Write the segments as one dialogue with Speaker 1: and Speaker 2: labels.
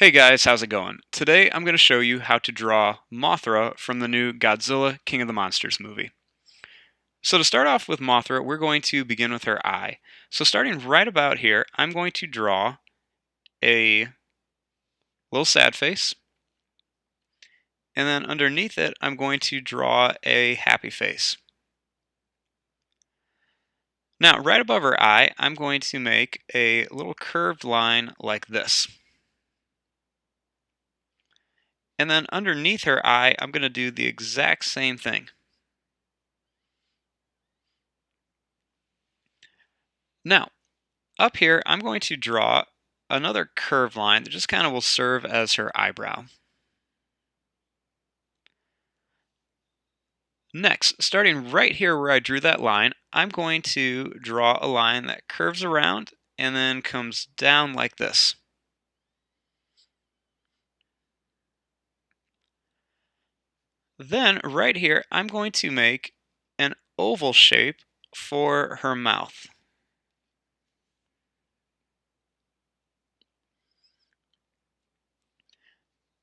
Speaker 1: Hey guys, how's it going? Today I'm going to show you how to draw Mothra from the new Godzilla King of the Monsters movie. So to start off with Mothra, we're going to begin with her eye. So starting right about here, I'm going to draw a little sad face, and then underneath it, I'm going to draw a happy face. Now, right above her eye, I'm going to make a little curved line like this. And then underneath her eye, I'm going to do the exact same thing. Now, up here, I'm going to draw another curved line that just kind of will serve as her eyebrow. Next, starting right here where I drew that line, I'm going to draw a line that curves around and then comes down like this. Then right here, I'm going to make an oval shape for her mouth.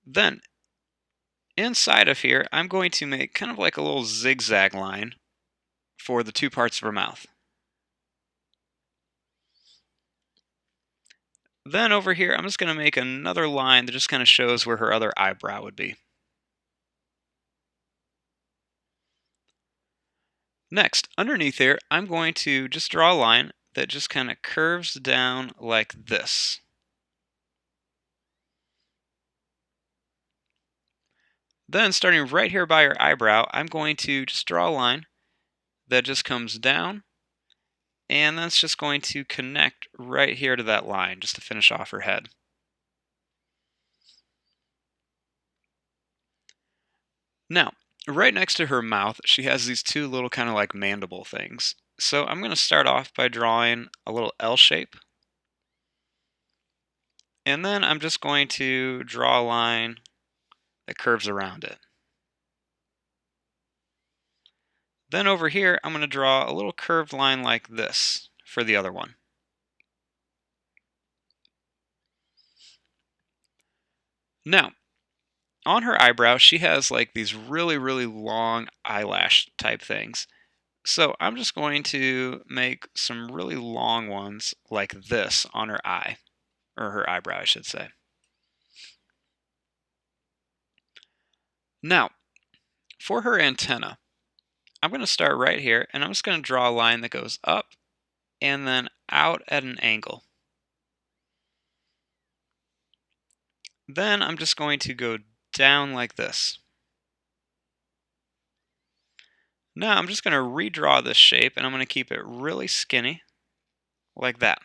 Speaker 1: Then inside of here, I'm going to make kind of like a little zigzag line for the two parts of her mouth. Then over here, I'm just going to make another line that just kind of shows where her other eyebrow would be. Next, underneath here, I'm going to just draw a line that just kind of curves down like this. Then, starting right here by her eyebrow, I'm going to just draw a line that just comes down, and that's just going to connect right here to that line just to finish off her head. Now, right next to her mouth, she has these two little kind of like mandible things. So I'm going to start off by drawing a little L shape. And then I'm just going to draw a line that curves around it. Then over here, I'm going to draw a little curved line like this for the other one. Now, on her eyebrow, she has like these really long eyelash type things. So I'm just going to make some really long ones like this on her eye, or her eyebrow, I should say. Now, for her antenna, I'm going to start right here, and I'm just going to draw a line that goes up and then out at an angle. Then I'm just going to go down like this. Now I'm just going to redraw this shape, and I'm going to keep it really skinny, like that.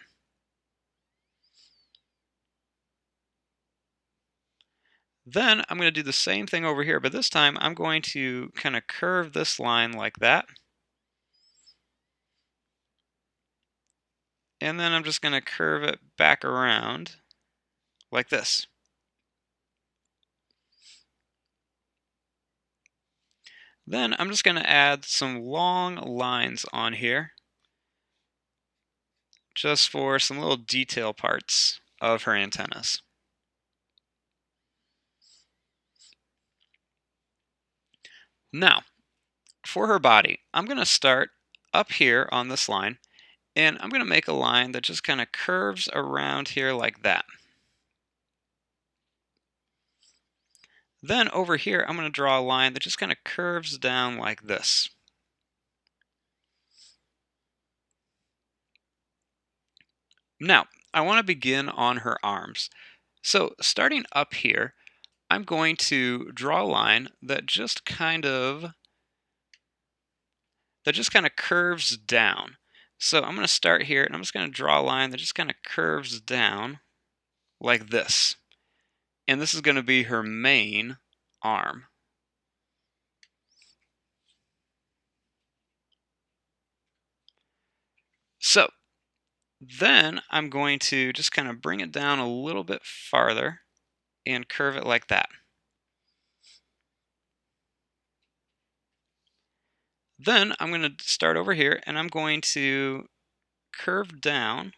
Speaker 1: Then I'm going to do the same thing over here, but this time I'm going to kind of curve this line like that. And then I'm just going to curve it back around like this. Then I'm just going to add some long lines on here, just for some little detail parts of her antennas. Now, for her body, I'm going to start up here on this line, and I'm going to make a line that just kind of curves around here like that. Then over here, I'm going to draw a line that just kind of curves down like this. Now, I want to begin on her arms. So starting up here, I'm going to draw a line that just kind of curves down. So I'm going to start here, and I'm just going to draw a line that just kind of curves down like this. And this is going to be her main arm. So then I'm going to just kind of bring it down a little bit farther and curve it like that. Then I'm going to start over here, and I'm going to curve down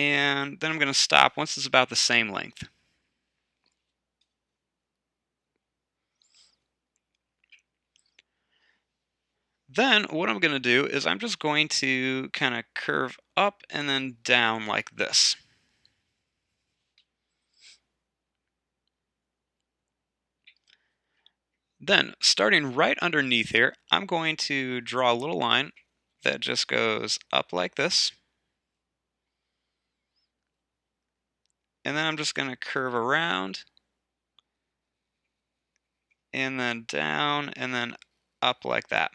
Speaker 1: And then I'm going to stop once it's about the same length. Then what I'm going to do is I'm just going to kind of curve up and then down like this. Then, starting right underneath here, I'm going to draw a little line that just goes up like this. And then I'm just going to curve around and then down and then up like that.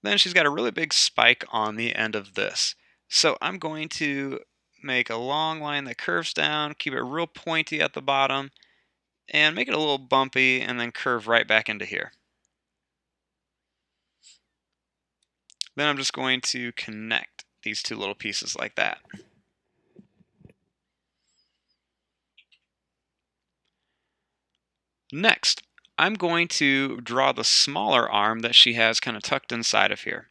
Speaker 1: Then she's got a really big spike on the end of this. So I'm going to make a long line that curves down, keep it real pointy at the bottom, and make it a little bumpy and then curve right back into here. Then I'm just going to connect these two little pieces like that. Next, I'm going to draw the smaller arm that she has kind of tucked inside of here.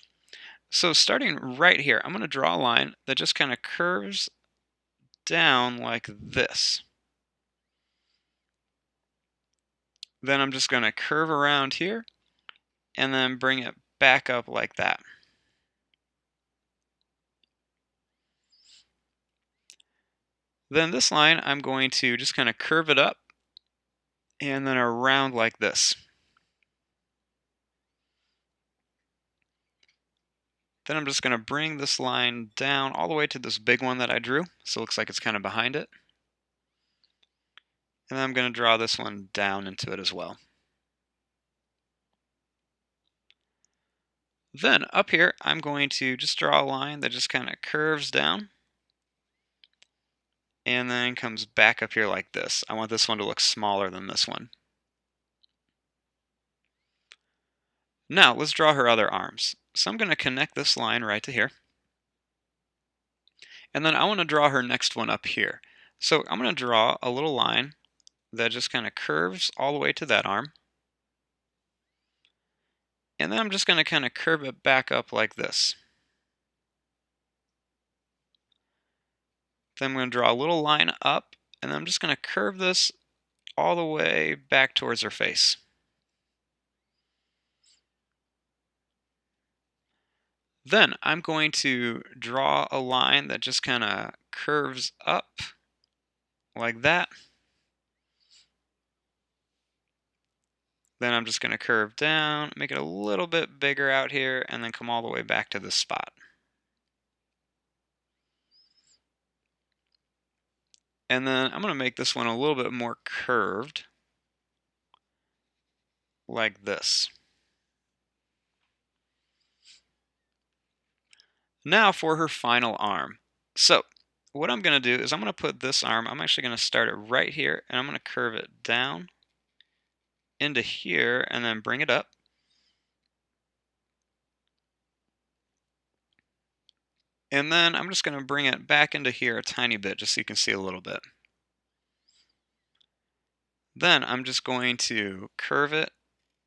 Speaker 1: So starting right here, I'm going to draw a line that just kind of curves down like this. Then I'm just going to curve around here and then bring it back up like that. Then this line, I'm going to just kind of curve it up and then around like this. Then I'm just going to bring this line down all the way to this big one that I drew. So it looks like it's kind of behind it. And then I'm going to draw this one down into it as well. Then up here, I'm going to just draw a line that just kind of curves down and then comes back up here like this. I want this one to look smaller than this one. Now let's draw her other arms. So I'm going to connect this line right to here. And then I want to draw her next one up here. So I'm going to draw a little line that just kind of curves all the way to that arm. And then I'm just going to kind of curve it back up like this. Then I'm going to draw a little line up, and then I'm just going to curve this all the way back towards her face. Then I'm going to draw a line that just kind of curves up like that. Then I'm just going to curve down, make it a little bit bigger out here, and then come all the way back to this spot. And then I'm going to make this one a little bit more curved, like this. Now for her final arm. So what I'm going to do is I'm going to put this arm, I'm actually going to start it right here, and I'm going to curve it down into here and then bring it up. And then I'm just going to bring it back into here a tiny bit just so you can see a little bit. Then I'm just going to curve it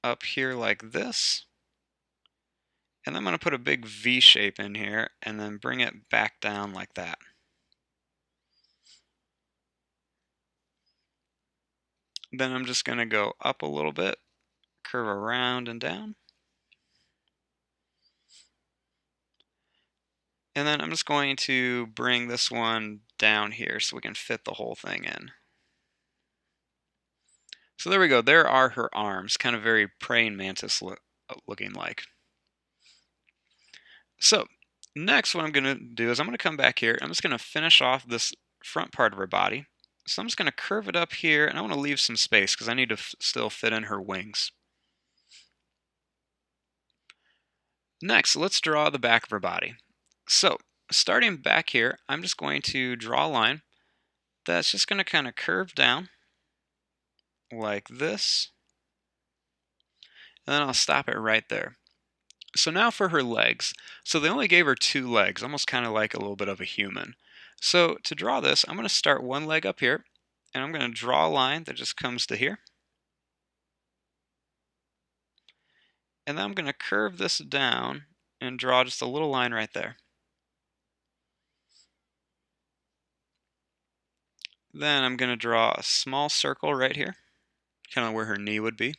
Speaker 1: up here like this. And then I'm going to put a big V shape in here and then bring it back down like that. Then I'm just going to go up a little bit, curve around and down. And then I'm just going to bring this one down here so we can fit the whole thing in. So there we go. There are her arms, kind of very praying mantis looking like. So next what I'm going to do is I'm going to come back here. I'm just going to finish off this front part of her body. So I'm just going to curve it up here, and I want to leave some space because I need to still fit in her wings. Next, let's draw the back of her body. So starting back here, I'm just going to draw a line that's just going to kind of curve down like this. And then I'll stop it right there. So now for her legs. So they only gave her 2 legs, almost kind of like a little bit of a human. So to draw this, I'm going to start one leg up here, and I'm going to draw a line that just comes to here. And then I'm going to curve this down and draw just a little line right there. Then I'm going to draw a small circle right here, kind of where her knee would be.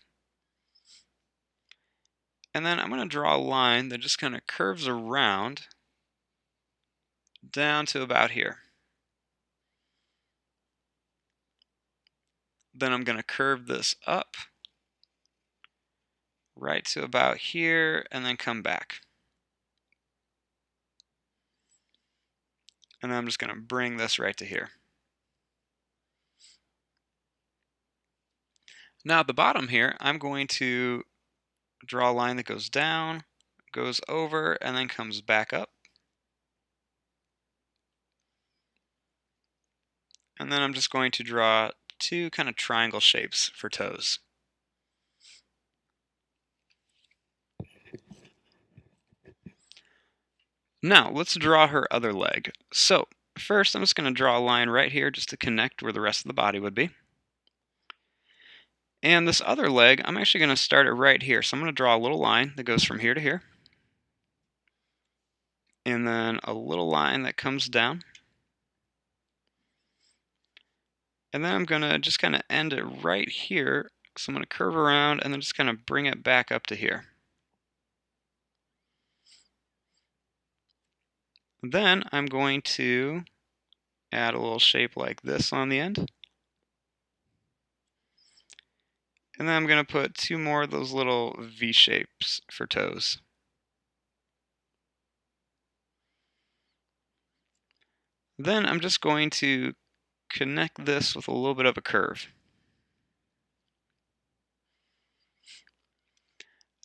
Speaker 1: And then I'm going to draw a line that just kind of curves around down to about here. Then I'm going to curve this up right to about here and then come back. And then I'm just going to bring this right to here. Now at the bottom here, I'm going to draw a line that goes down, goes over, and then comes back up. And then I'm just going to draw two kind of triangle shapes for toes. Now let's draw her other leg. So first I'm just going to draw a line right here just to connect where the rest of the body would be. And this other leg, I'm actually going to start it right here. So I'm going to draw a little line that goes from here to here. And then a little line that comes down. And then I'm going to just kind of end it right here. So I'm going to curve around and then just kind of bring it back up to here. Then I'm going to add a little shape like this on the end. And then I'm going to put two more of those little V shapes for toes. Then I'm just going to connect this with a little bit of a curve.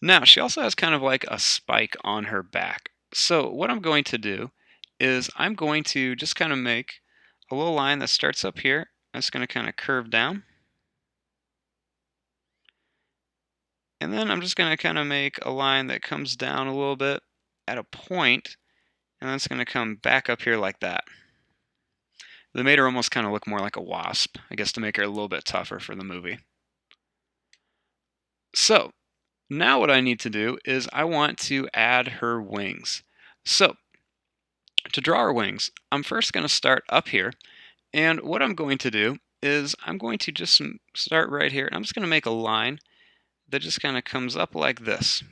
Speaker 1: Now, she also has kind of like a spike on her back. So what I'm going to do is I'm going to just kind of make a little line that starts up here. That's going to kind of curve down. And then I'm just going to kind of make a line that comes down a little bit at a point, and then it's going to come back up here like that. They made her almost kind of look more like a wasp, I guess, to make her a little bit tougher for the movie. So now what I need to do is I want to add her wings. So to draw her wings, I'm first going to start up here, and what I'm going to do is I'm going to just start right here, and I'm just going to make a line that just kind of comes up like this.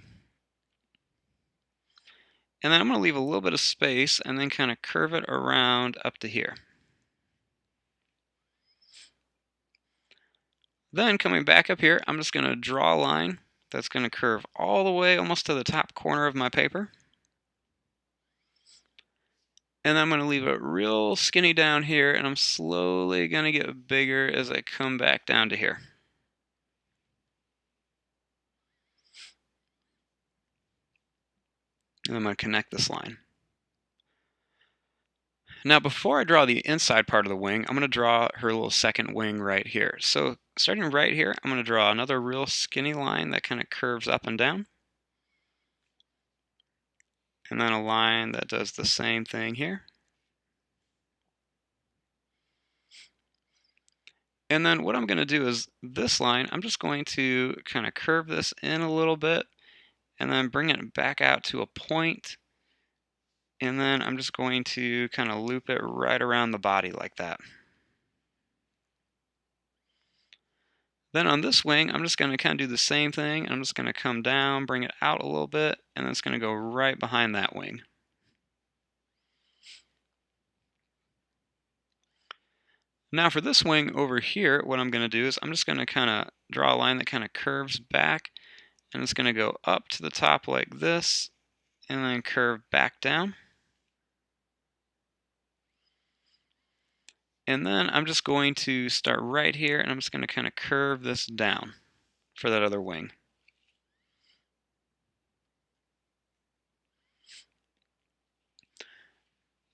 Speaker 1: And then I'm going to leave a little bit of space and then kind of curve it around up to here. Then coming back up here, I'm just going to draw a line that's going to curve all the way almost to the top corner of my paper. And then I'm going to leave it real skinny down here, and I'm slowly going to get bigger as I come back down to here. And I'm going to connect this line. Now before I draw the inside part of the wing, I'm going to draw her little second wing right here. So starting right here, I'm going to draw another real skinny line that kind of curves up and down. And then a line that does the same thing here. And then what I'm going to do is this line, I'm just going to kind of curve this in a little bit and then bring it back out to a point. And then I'm just going to kind of loop it right around the body like that. Then on this wing, I'm just going to kind of do the same thing. I'm just going to come down, bring it out a little bit, and then it's going to go right behind that wing. Now for this wing over here, what I'm going to do is I'm just going to kind of draw a line that kind of curves back, and it's going to go up to the top like this, and then curve back down. And then I'm just going to start right here, and I'm just going to kind of curve this down for that other wing.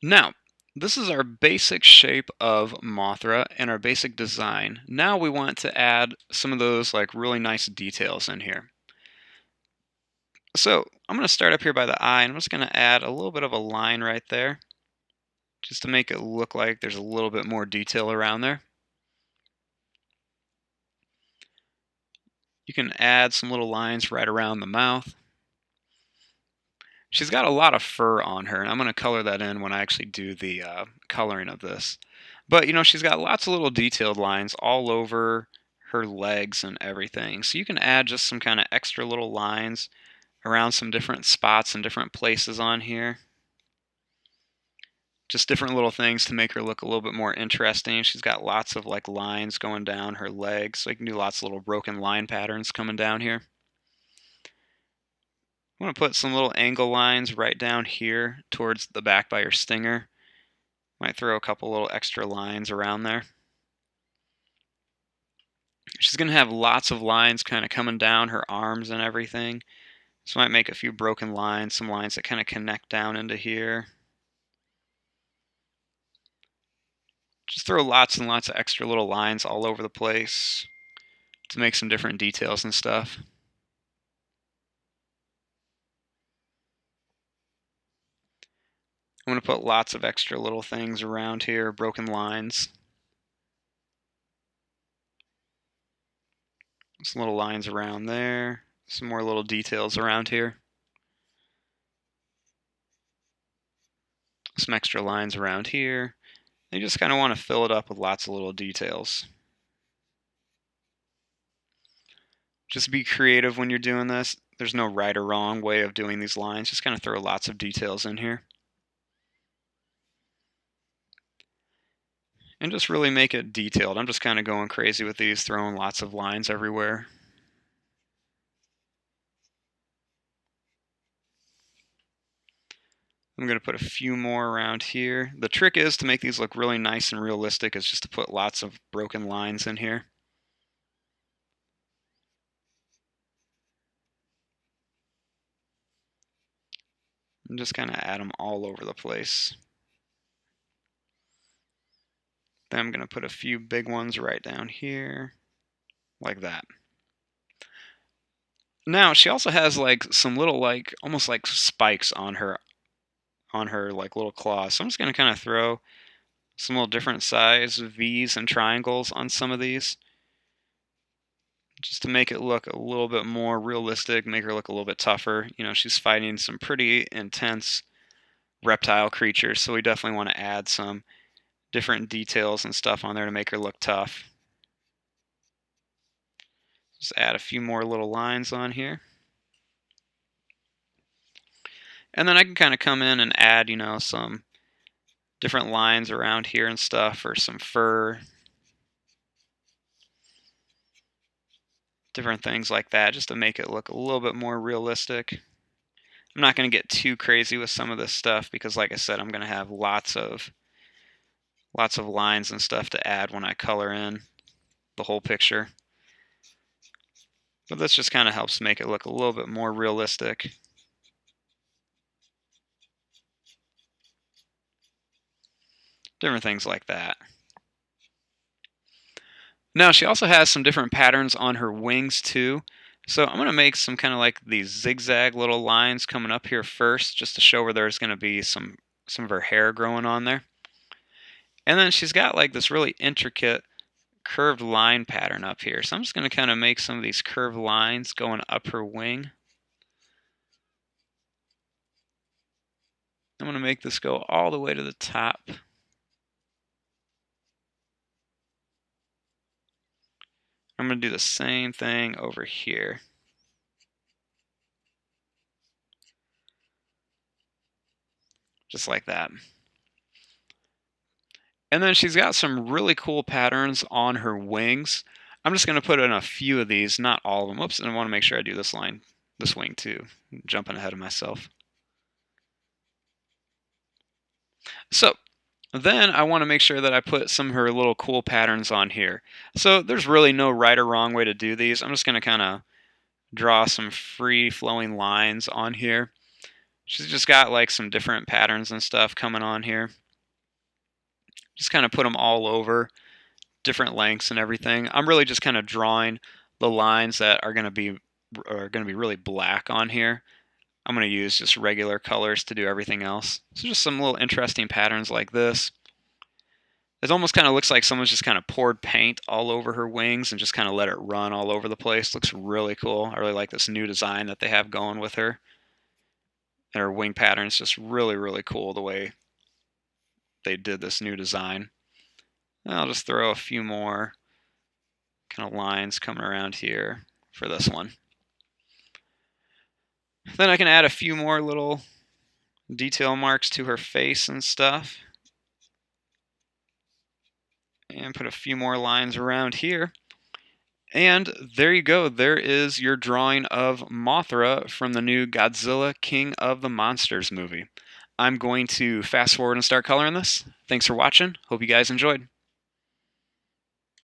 Speaker 1: Now, this is our basic shape of Mothra and our basic design. Now we want to add some of those like really nice details in here. So I'm going to start up here by the eye, and I'm just going to add a little bit of a line right there, just to make it look like there's a little bit more detail around there. You can add some little lines right around the mouth. She's got a lot of fur on her, and I'm going to color that in when I actually do the coloring of this. But, she's got lots of little detailed lines all over her legs and everything. So you can add just some kind of extra little lines around some different spots and different places on here. Just different little things to make her look a little bit more interesting. She's got lots of like lines going down her legs, so you can do lots of little broken line patterns coming down here. I'm going to put some little angle lines right down here towards the back by her stinger. Might throw a couple little extra lines around there. She's going to have lots of lines kind of coming down her arms and everything. So I might make a few broken lines, some lines that kind of connect down into here. Just throw lots and lots of extra little lines all over the place to make some different details and stuff. I'm going to put lots of extra little things around here, broken lines. Some little lines around there. Some more little details around here. Some extra lines around here. You just kind of want to fill it up with lots of little details. Just be creative when you're doing this. There's no right or wrong way of doing these lines. Just kind of throw lots of details in here. And just really make it detailed. I'm just kind of going crazy with these, throwing lots of lines everywhere. I'm going to put a few more around here. The trick is to make these look really nice and realistic is just to put lots of broken lines in here. And just kind of add them all over the place. Then I'm going to put a few big ones right down here, like that. Now, she also has like some little like almost like spikes on her like little claws. So I'm just going to kind of throw some little different size V's and triangles on some of these, just to make it look a little bit more realistic, make her look a little bit tougher. She's fighting some pretty intense reptile creatures, so we definitely want to add some different details and stuff on there to make her look tough. Just add a few more little lines on here. And then I can kind of come in and add, some different lines around here and stuff, or some fur. Different things like that, just to make it look a little bit more realistic. I'm not going to get too crazy with some of this stuff because, like I said, I'm going to have lots of lines and stuff to add when I color in the whole picture. But this just kind of helps make it look a little bit more realistic. Different things like that. Now, she also has some different patterns on her wings too. So I'm going to make some kind of like these zigzag little lines coming up here first, just to show where there's going to be some of her hair growing on there. And then she's got like this really intricate curved line pattern up here. So I'm just going to kind of make some of these curved lines going up her wing. I'm going to make this go all the way to the top. I'm going to do the same thing over here. Just like that. And then she's got some really cool patterns on her wings. I'm just going to put in a few of these, not all of them. Oops, and I want to make sure I do this wing too. I'm jumping ahead of myself. So then I want to make sure that I put some of her little cool patterns on here. So there's really no right or wrong way to do these. I'm just going to kind of draw some free flowing lines on here. She's just got like some different patterns and stuff coming on here. Just kind of put them all over, different lengths and everything. I'm really just kind of drawing the lines that are going to be really black on here. I'm going to use just regular colors to do everything else. So just some little interesting patterns like this. It almost kind of looks like someone's just kind of poured paint all over her wings and just kind of let it run all over the place. Looks really cool. I really like this new design that they have going with her. And her wing pattern is just really, really cool the way they did this new design. And I'll just throw a few more kind of lines coming around here for this one. Then I can add a few more little detail marks to her face and stuff. And put a few more lines around here. And there you go. There is your drawing of Mothra from the new Godzilla King of the Monsters movie. I'm going to fast forward and start coloring this. Thanks for watching. Hope you guys enjoyed.